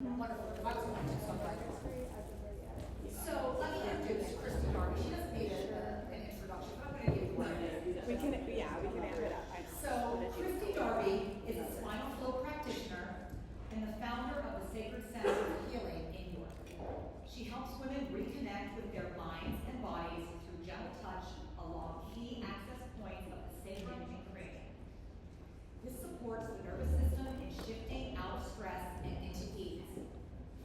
Wonderful. So let me introduce Kristy Darby. She doesn't need an introduction, but I'm going to give you one. We can amp it up. I know. So Kristy Darby is a spinal flow practitioner and the founder of the Sacred Center for Healing in York. She helps women reconnect with their minds and bodies through gentle touch along key access points of the sacrum and cranium. This supports the nervous system in shifting out of stress and into ease,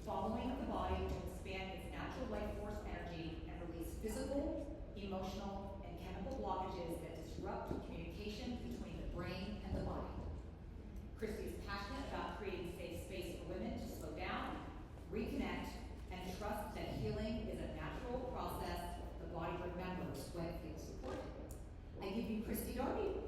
following the body to expand its natural life force energy and release physical, emotional, and chemical blockages that disrupt communication between the brain and the body. Kristy is passionate about creating safe space for women to slow down, reconnect, and trust that healing is a natural process the body remembers when it feels supported. I give you Kristy Darby.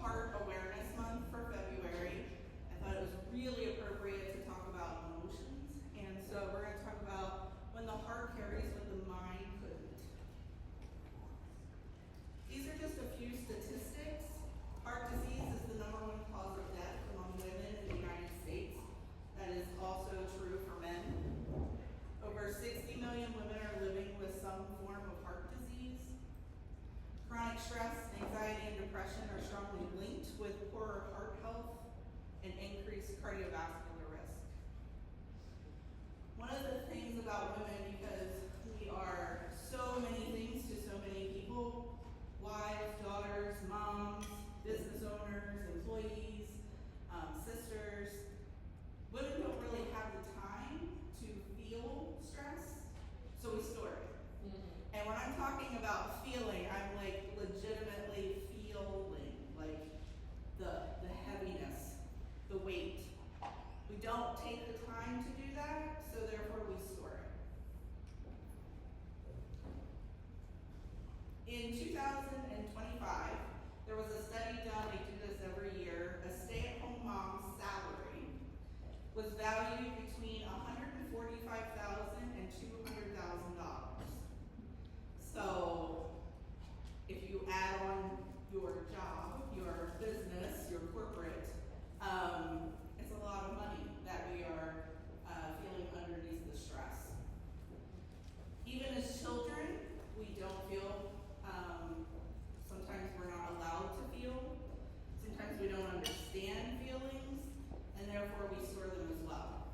Heart Awareness Month for February. I thought it was really appropriate to talk about emotions, and so we're going to talk about when the heart carries what the mind couldn't. These are just a few statistics. Heart disease is the #1 cause of death among women in the United States. That is also true for men. Over 60 million women are living with some form of heart disease. Chronic stress, anxiety, and depression are strongly linked with poorer heart health and increased cardiovascular risk. One of the things about women, because we are so many things to so many people, wives, daughters, moms, business owners, employees, sisters, women don't really have the time to feel stress, so we store it. And when I'm talking about feeling, I'm like legitimately feeling like the heaviness, the weight. We don't take the time to do that, so therefore we store it. In 2025, there was a study done, they do this every year, a stay-at-home mom's salary was valued between $145,000 and $200,000. So if you add on your job, your business, your corporate, it's a lot of money that we are feeling underneath the stress. Even as children, we don't feel, sometimes we're not allowed to feel, sometimes we don't understand feelings, and therefore we store them as well.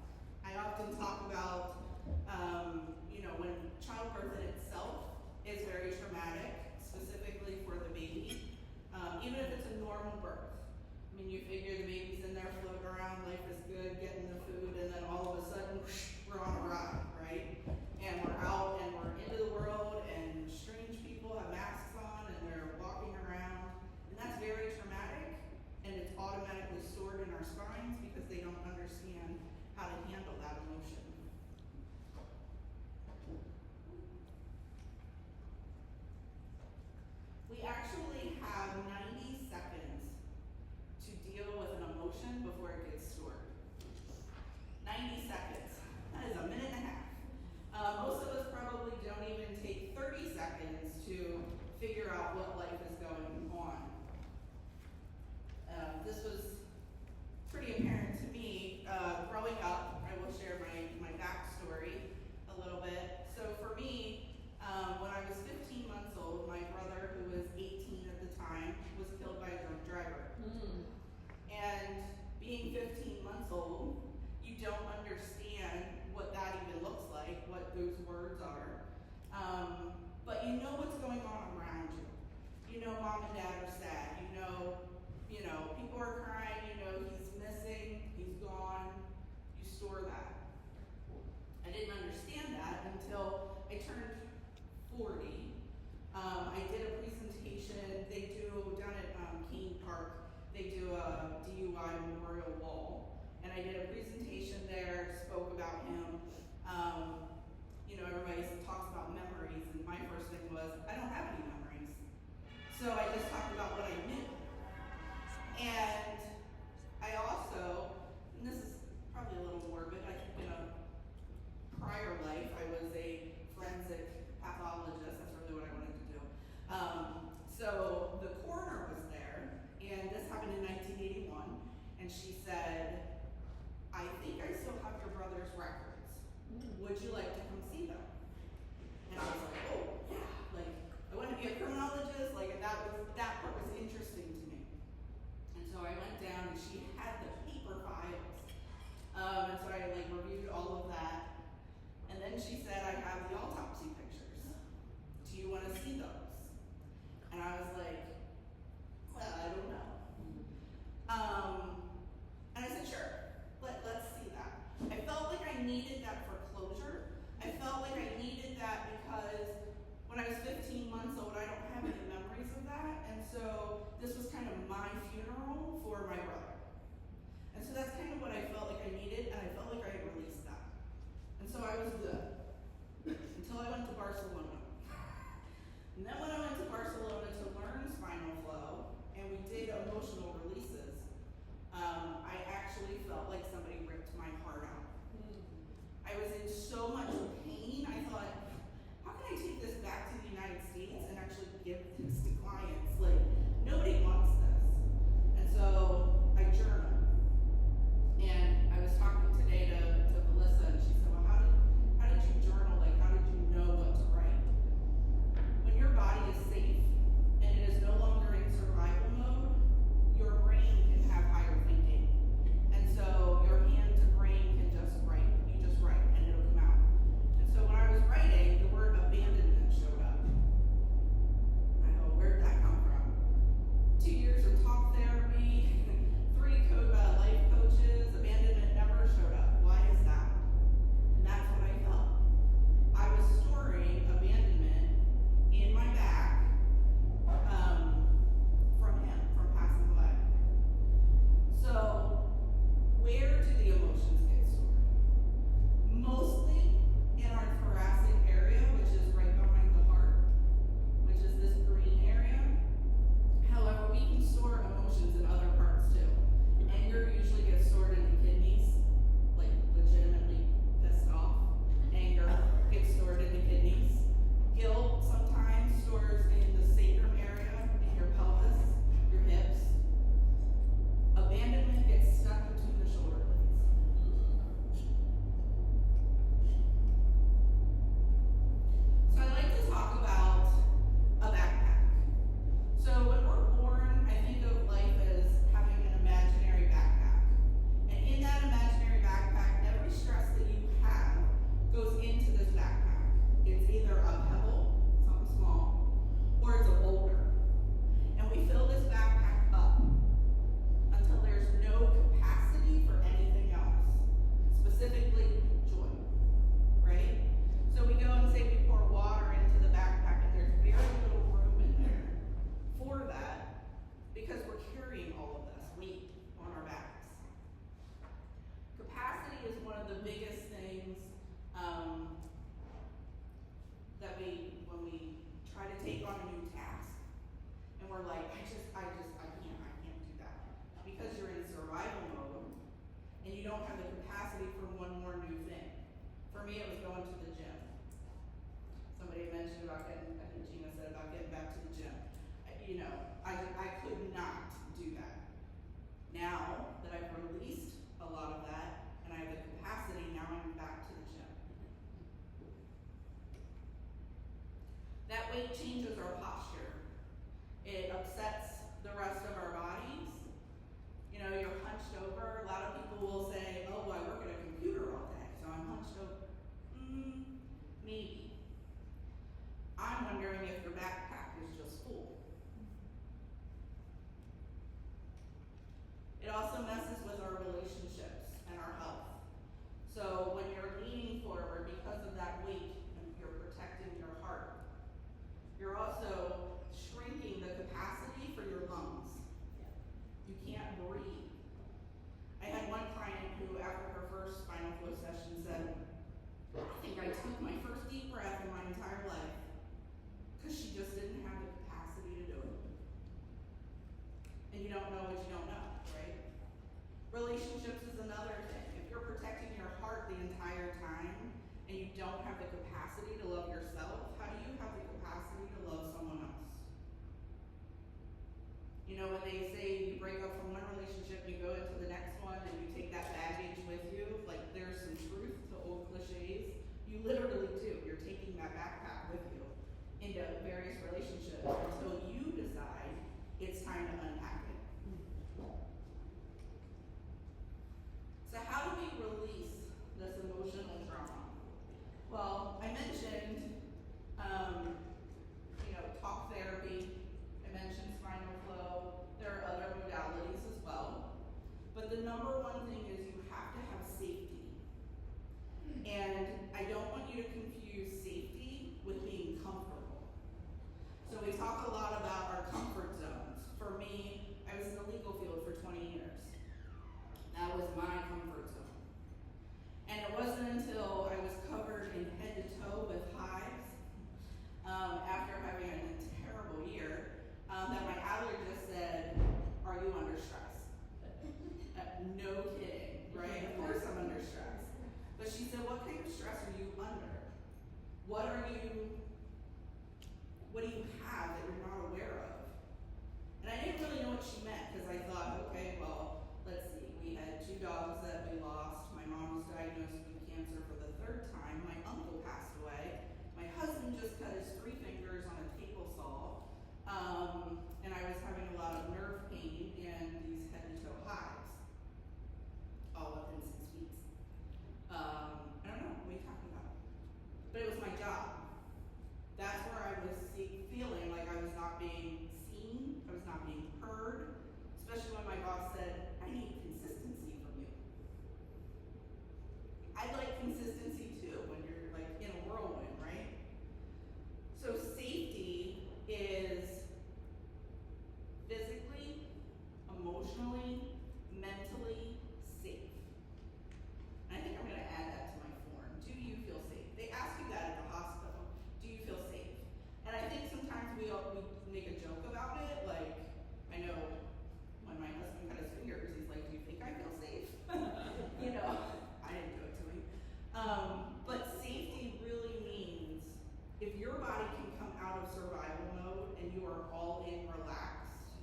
are all in relaxed,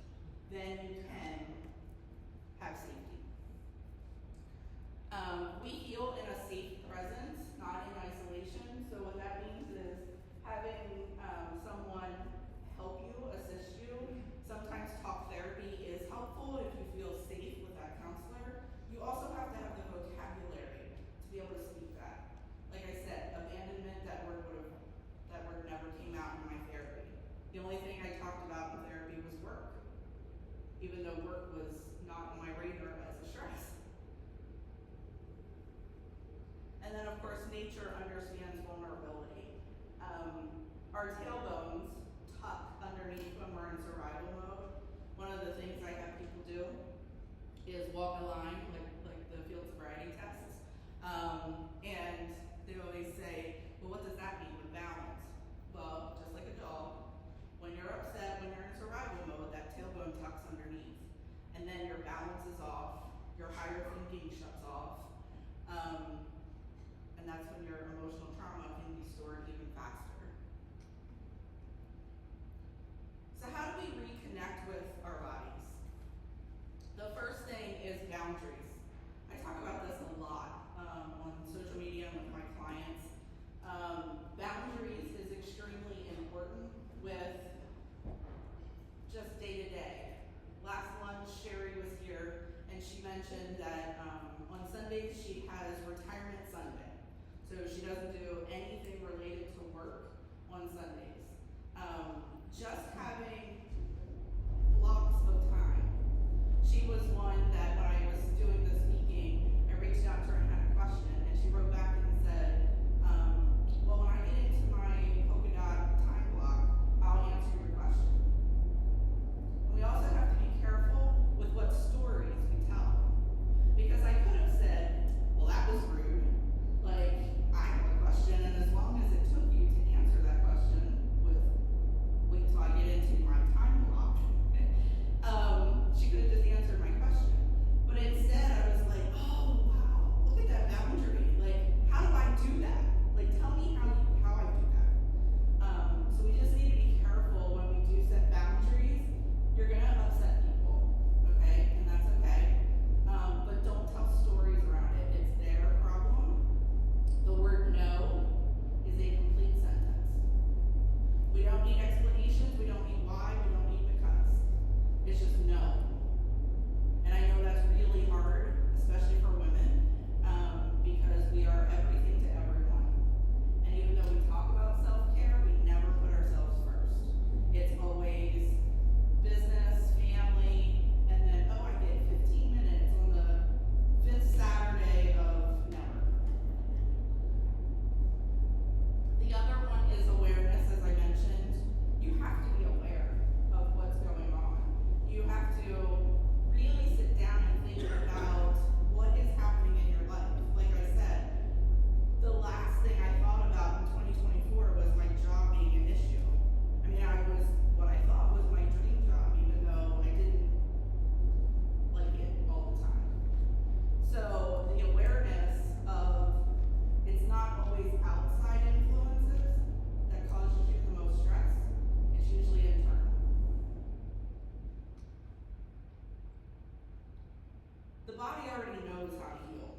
then you can have safety. We heal in a safe presence, not in isolation. So what that means is having someone help you, assist you. Sometimes talk therapy is helpful if you feel safe with that counselor. You also have to have the vocabulary to be able to speak that. Like I said, abandonment, that word never came out in my therapy. The only thing I talked about in therapy was work, even though work was not on my radar as a stress. And then of course, nature understands vulnerability. Our tailbones tuck underneath when we're in survival mode. One of the things I have people do is walk a line, like the field sobriety tests. And they always say, well, what does that mean with balance? Well, just like a dog, when you're upset, when you're in survival mode, that tailbone tucks underneath. And then your balance is off, your higher thinking shuts off. And that's when your emotional trauma can be stored even faster. So how do we reconnect with our bodies? The first thing is boundaries. I talk about this a lot on social media and with my clients. Boundaries is extremely important with just day to day. Last lunch, Sherry was here and she mentioned that on Sundays she has retirement Sunday. So she doesn't do anything related to work on Sundays. Just having blocks of time. She was one that when I was doing the speaking, I reached out to her and had a question, and she wrote back and said, well, when I get into my polka dot time block, I'll answer your question. And we also have to be careful with what stories we tell. Because I could have said, well, that was rude. Like, I have a question, and as long as it took you to answer that question with, wait till I get into my time block, she could have just answered my question. But instead, I was like, oh, wow, look at that boundary. Like, how do I do that? Like, tell me how I do that. So we just need to be careful when we do set boundaries. You're going to upset people, okay? And that's okay. But don't tell stories around it. It's their problem. The word no is a complete sentence. We don't need explanations. We don't need why. We don't need because. It's just no. And I know that's really hard, especially for women, because we are everything to everyone. And even though we talk about self-care, we never put ourselves first. It's always business, family, and then, oh, I get 15 minutes on the 5th Saturday of never. The other one is awareness, as I mentioned. You have to be aware of what's going on. You have to really sit down and think about what is happening in your life. Like I said, the last thing I thought about in 2024 was my job being an issue. I mean, what I thought was my dream job, even though I didn't like it all the time. So the awareness of it's not always outside influences that causes you the most stress. It's usually internal. The body already knows how to heal.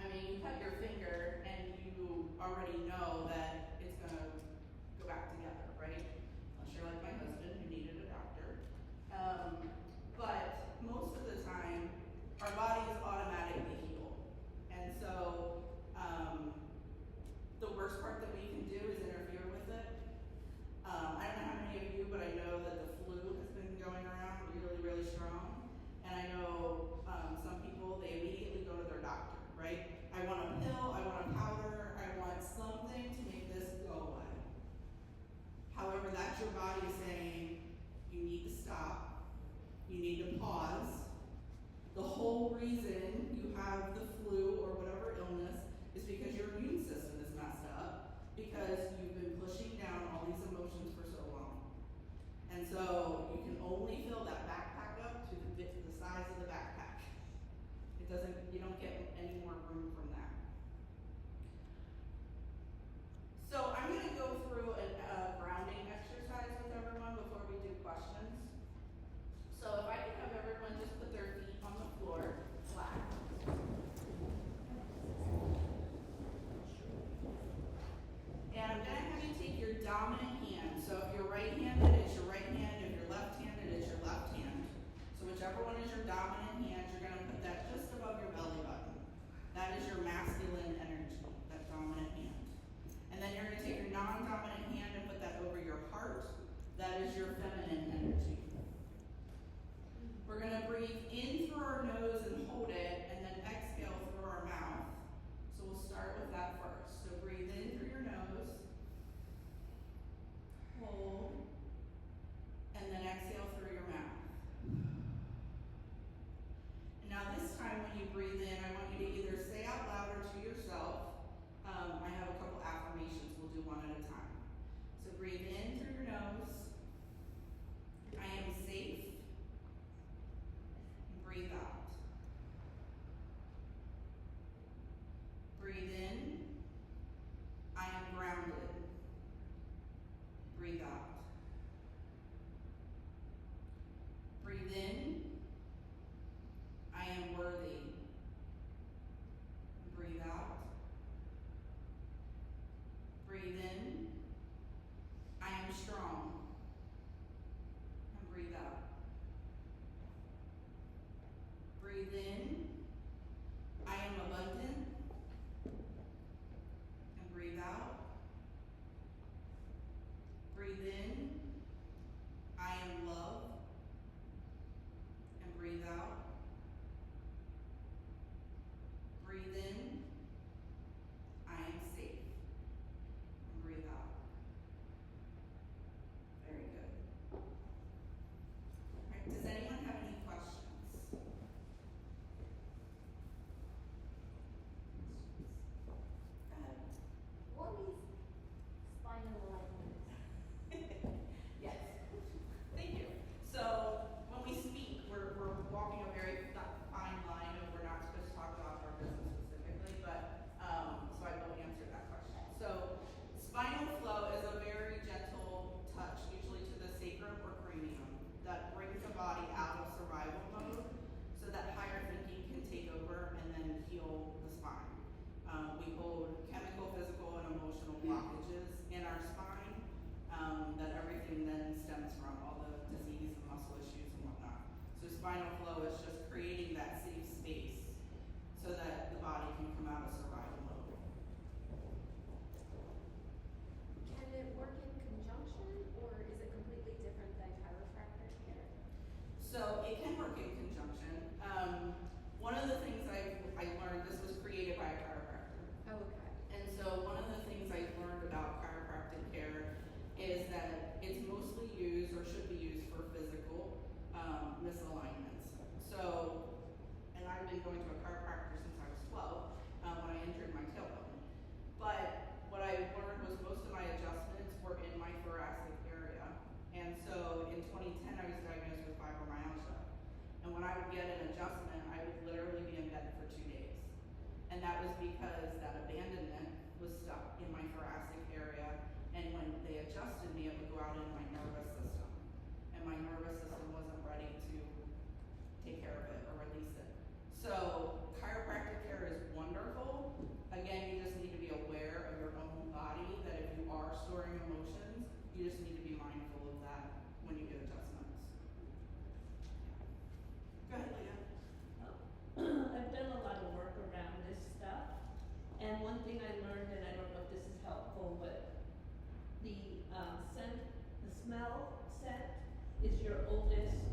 I mean, you cut your finger and you already know that it's going to go back together, right? Unless you're like my husband who needed a doctor. But most of the time, our bodies automatically heal. And so, the worst part that we can do is interfere with it. I don't know how many of you, but I know that the flu has been going around really, really strong. And I know some people, they immediately go to their doctor, right? I want a pill, I want a powder, I want something to make this go away. However, that's your body saying, you need to stop, you need to pause. The whole reason you have the flu or whatever illness is because your immune system is messed up, because you've been pushing down all these emotions for so long. And so you can only fill that backpack up to the size of the backpack. You don't get any more room from that. So I'm going to go through a grounding exercise with everyone before from all the disease and muscle issues and whatnot. So spinal flow is just creating that safe space so that the body can come out of survival mode. Can it work in conjunction, or is it completely different than chiropractic care? So it can work in conjunction. One of the things I learned, this was created by a chiropractor. Oh, okay. And so one of the things I learned about chiropractic care is that it's mostly used or should be used for physical misalignments. So, and I've been going to a chiropractor since I was 12 when I injured my tailbone. But what I learned was most of my adjustments were in my thoracic area. And so in 2010 I was diagnosed with fibromyalgia. And when I would get an adjustment, I would literally be in bed for 2 days. And that was because that abandonment was stuck in my thoracic area, and when they adjusted me, it would go out into my nervous system. And my nervous system wasn't ready to take care of it or release it. So chiropractic care is wonderful. Again, you just need to be aware of your own body, that if you are storing emotions, you just need to be mindful of that when you get adjustments. Go ahead, Leah. I've done a lot of work around this stuff, and one thing I learned, and I don't know if this is helpful, but the scent, the smell scent is your oldest,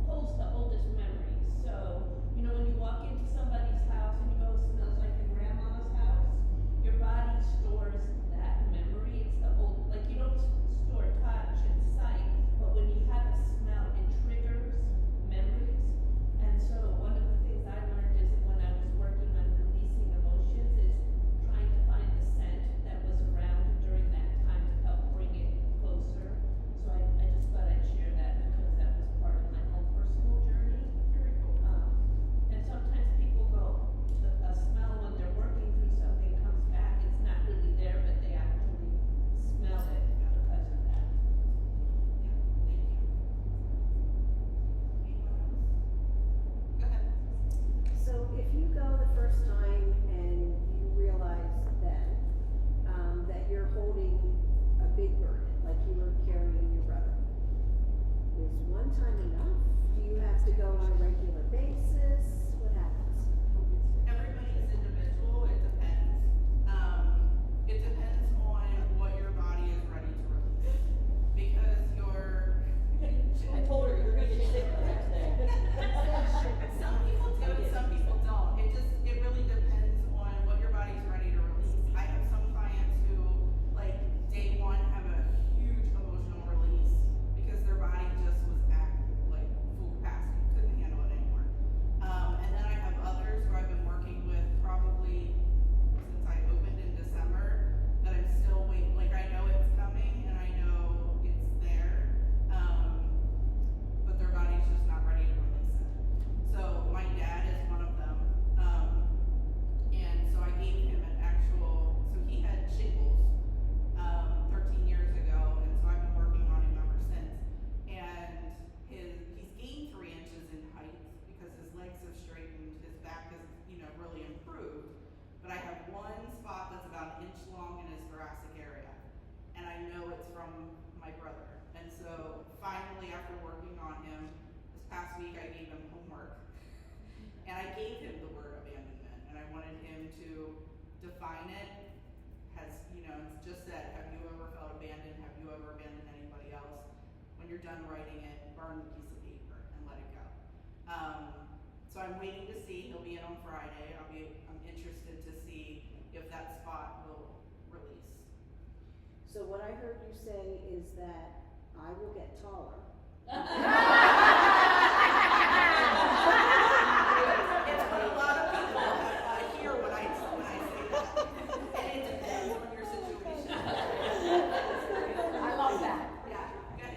holds the oldest memories. So, you know, when you walk into somebody's house and you go, it smells like your grandma's house, your body stores that memory. It's the old, like you don't store touch and sight, but when you have a smell, it triggers memories. And so one of the things I learned is when I was working on releasing emotions is trying to find the scent that was around during that time to help bring it closer. So I just thought I'd share that because that was part of my own personal journey. Very cool. And sometimes people go, a smell when they're working through something comes back, it's not really there, but they actually smell it because of that. Yeah, thank you. Anyone else? Go ahead. So if you go the first time and you realize then that you're holding a big burden, like you were carrying your brother, is one time enough? Do you have to go on a regular basis? What happens? Everybody is individual. It depends. It depends on what your body is ready to release. Because your I told her you're gonna get sick the next day. some people do and some people don't. It really depends on what your body's ready to release. I have some clients who, like, day one have a huge emotional release because their body just was at like full capacity, couldn't handle it anymore. And then I have others who I've been working with probably since I opened in December that I'm still waiting. Like, I know it's coming and I know it's there, but their body's just not ready to release it. So my dad is one of them, and so I gave him an actual. So he had shingles 13 years ago, and so I've been working on him ever since. And he's gained 3 inches in height because his legs have straightened, his back has really improved. But I have one spot that's about 1 inch long in his thoracic area, and I know it's from my brother. And so finally, after working on him this past week, I gave him homework, and I gave him the word abandonment, and I wanted him to define it. It's just said, have you ever felt abandoned? Have you ever abandoned anybody else? When you're done writing it, burn the piece of paper and let it go. So I'm waiting to see. He'll be in on Friday. I'm interested to see if that spot will release. So what I heard you say is that I will get taller. It's what a lot of people hear when I say that. And it depends on your situation. I love that. Yeah, good.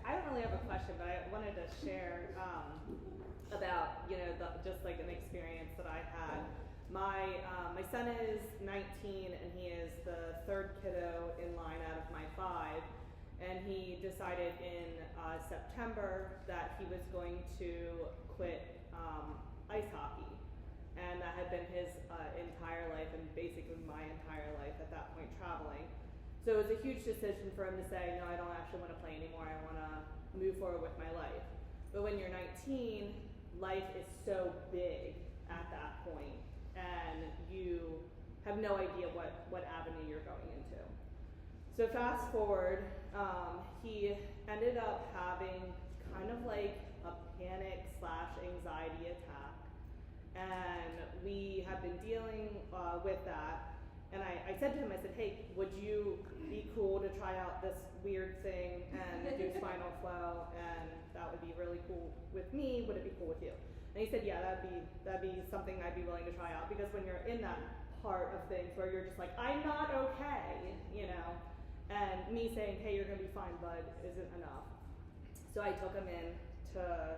I don't really have a question, but I wanted to share about just like an experience that I had. My son is 19 and he is the 3rd kiddo in line out of my 5, and he decided in September that he was going to quit ice hockey, and that had been his entire life and basically my entire life at that point traveling. So it was a huge decision for him to say, no, I don't actually want to play anymore. I want to move forward with my life. But when you're 19, life is so big at that point, and you have no idea what avenue you're going into. So fast forward, he ended up having kind of like a panic/anxiety attack, and we have been dealing with that. And I said to him, I said, hey, would you be cool to try out this weird thing and do spinal flow? And that would be really cool with me. Would it be cool with you? And he said, yeah, that'd be something I'd be willing to try out, because when you're in that part of things where you're just like, I'm not okay, you know, and me saying, hey, you're gonna be fine, bud, isn't enough. So I took him in to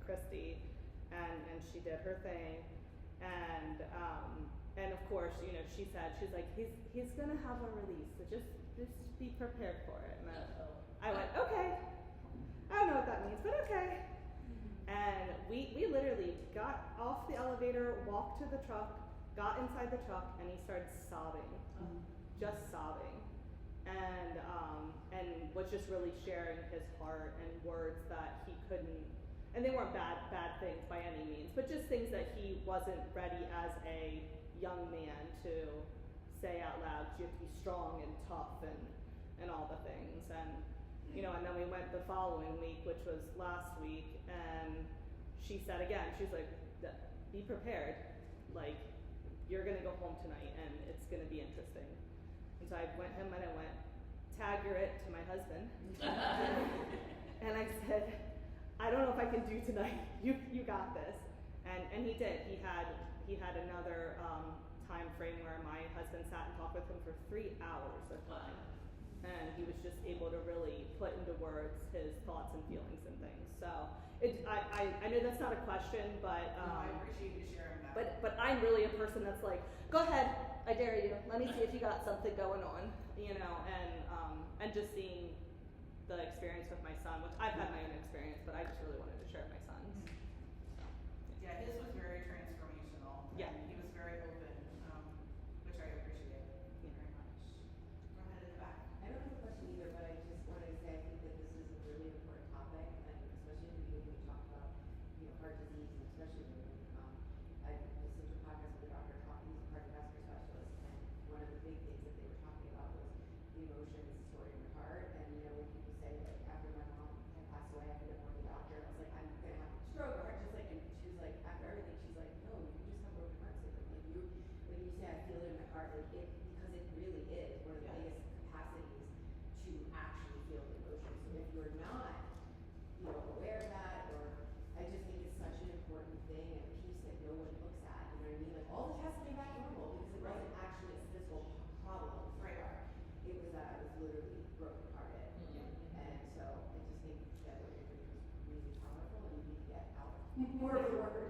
Kristy, and she did her thing, and of course, you know, she's like, he's gonna have a release, so just be prepared for it. And I went, okay. I don't know what that means, but okay. And we literally got off the elevator, walked to the truck, got inside the truck, and he started sobbing, just sobbing, and was just really sharing his heart and words that he couldn't, and they weren't bad things by any means, but just things that he wasn't ready as a young man to say out loud. You have to be strong and tough and all the things, and you know, and then we went the following week, which was last week, and she said again, she's like, be prepared, like, you're gonna go home tonight and it's gonna be interesting. And so I went home and I went, Tagger it to my husband. And I said, I don't know if I can do tonight, you got this. And he did. He had another time frame where my husband sat and talked with him for 3 hours of time. And he was just able to really put into words his thoughts and feelings and things. So I know that's not a question, but I appreciate you sharing that. but I'm really a person that's like, go ahead, I dare you. Let me see if you got something going on, you know. And just seeing the experience with my son, which I've had my own experience, but I just really wanted to share my son's. Yeah, his was very transformational. Yeah. And he was very open, which I appreciate very much. Go ahead in the back. I don't have a question either, but I just wanted to say I think that this is a really important topic, and especially in the beginning we talked about, you know, heart disease, and especially when I listened to a podcast with a doctor talking, he's a cardiovascular specialist, and one of the big things that they were talking about was the emotions stored in your heart. And you know, when people say, like, after my mom had passed away, I ended up going to the doctor, and I was like, I'm gonna have a stroke or heart, just like, and she was like, after everything, she's like, no, you just have broken heart syndrome. Like you, when you say I feel it in my heart, like it, because it really is one of the biggest capacities to actually feel the emotion. So if you're not, you know, aware of that, or I just think it's such an important thing and a piece that no one looks at. You know what I mean? Like all the tests came back normal because it wasn't actually a physical problem. Right. It was literally broken hearted. And so I just think that what you're doing is really powerful, and you need to get out more of the word.